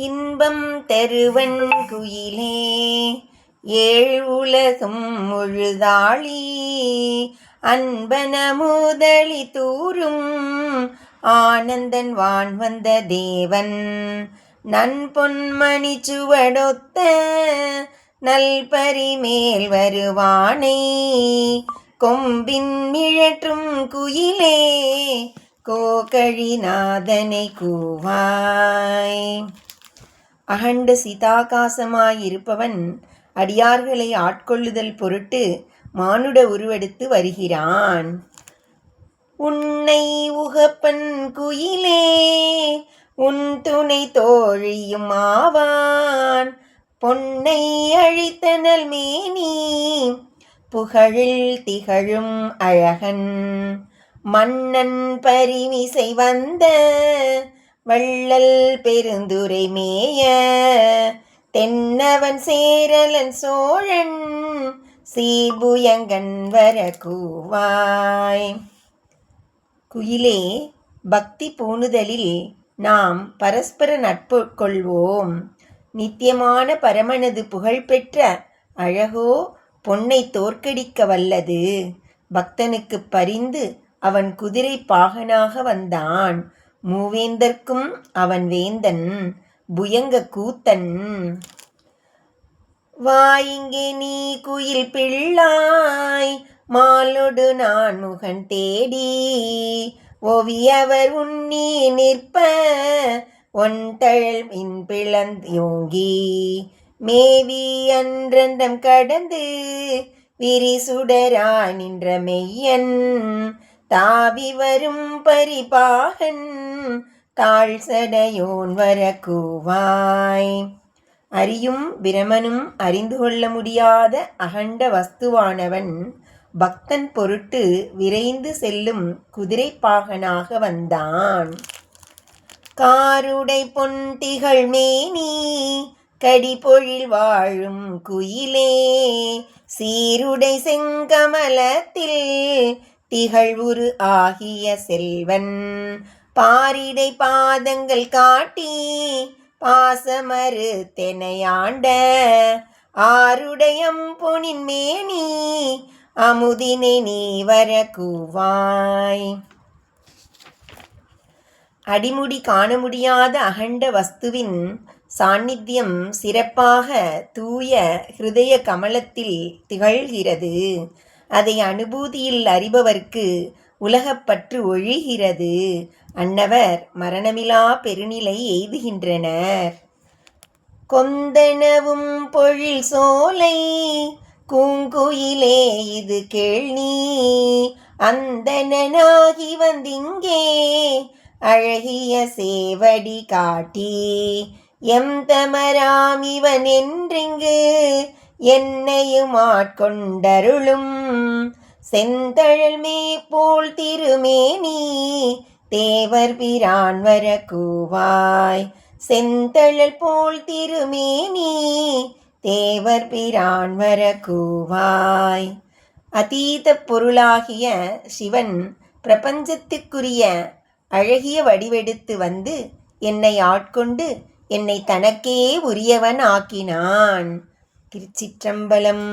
இன்பம் தருவன் குயிலே ஏழ் உலகும் முழுதாளி அன்பன முதலி தூரும் ஆனந்தன் வான் வந்த தேவன் நன்பொன்மணி சுவடொத்த நல்பரி மேல் வருவானை கொம்பின் மிழற்றும் குயிலே கோகழிநாதனை கூவாய். அகண்ட சிதாகாசமாயிருப்பவன் அடியார்களை ஆட்கொள்ளுதல் பொருட்டு மானுட உருவெடுத்து வருகிறான். உன்னை உகப்பன் குயிலே உன் துணை தோழியும் ஆவான் பொன்னை அழித்தனல் மேனி புகழில் திகழும் அழகன் மன்னன் பரிமிசை வந்த வள்ளல் பெருந்துரை மேய தென்னவன் சேரலன் சோழன் சீபுயங்கன் வர கூவாய். குயிலே, பக்தி பூணுதலில் நாம் பரஸ்பர நட்பு கொள்வோம். நித்தியமான பரமனது புகழ்பெற்ற அழகோ பொன்னை தோற்கடிக்க வல்லது. பக்தனுக்கு பரிந்து அவன் குதிரை பாகனாக வந்தான். மூவேந்தர்க்கும் அவன் வேந்தன் புயங்க கூத்தன். வாயிங்கே நீ குயில் பிள்ளாய் மாலொடு நான் முகன் தேடி ஒவியவர் உன்னி நிற்ப ஒன்தழல் மின் பிளந்தோங்கி மேவி அன்றண்டம் கடந்து விரிசுடராய் நின்ற மெய்யன் தாவி வரும் பரிபாகன் தாழ் சடையோன் வர கூவாய். அறியும் பிரமனும் அறிந்து கொள்ள முடியாத அகண்ட வஸ்துவானவன் பக்தன் பொருட்டு விரைந்து செல்லும் குதிரை பாகனாக வந்தான். காருடை பொன் திகழ் மேனி கடிபொழில் வாழும் குயிலே சீருடை செங்கமலத்தில் திகழ்வுரு ஆகிய செல்வன் பாரிடை பாதங்கள் காட்டி பாசமறு தெனையாண்ட ஆருடையம் பொனின் மேனி அமுதினை நீ வர கூவாய். அடிமுடி காண முடியாத அகண்ட வஸ்துவின் சாநித்தியம் சிறப்பாக தூய ஹிருதய கமலத்தில் திகழ்கிறது. அதை அனுபூதியில் அறிபவர்க்கு உலகப்பற்று ஒழிகிறது. அன்னவர் மரணமிலா பெருநிலை எய்துகின்றனர். கொந்தனவும் பொழில் சோலை கூங்குயிலே இது கேள்நீ அந்தனாகி வந்திங்கே அழகிய சேவடி காட்டி எம் தமராம் இவன் என்றிங்கு என்னையும் ஆட்கொண்டருளும் செந்தழல் மேப்போல் திருமேனி தேவர் பிரான் வர கூவாய். செந்தழல் போல் திருமேனி தேவர் பிரான் வர கூவாய். அதீத பொருளாகிய சிவன் பிரபஞ்சத்துக்குரிய அழகிய வடிவெடுத்து வந்து என்னை ஆட்கொண்டு என்னை தனக்கே உரியவன் ஆக்கினான். திருச்சிற்றம்பலம்.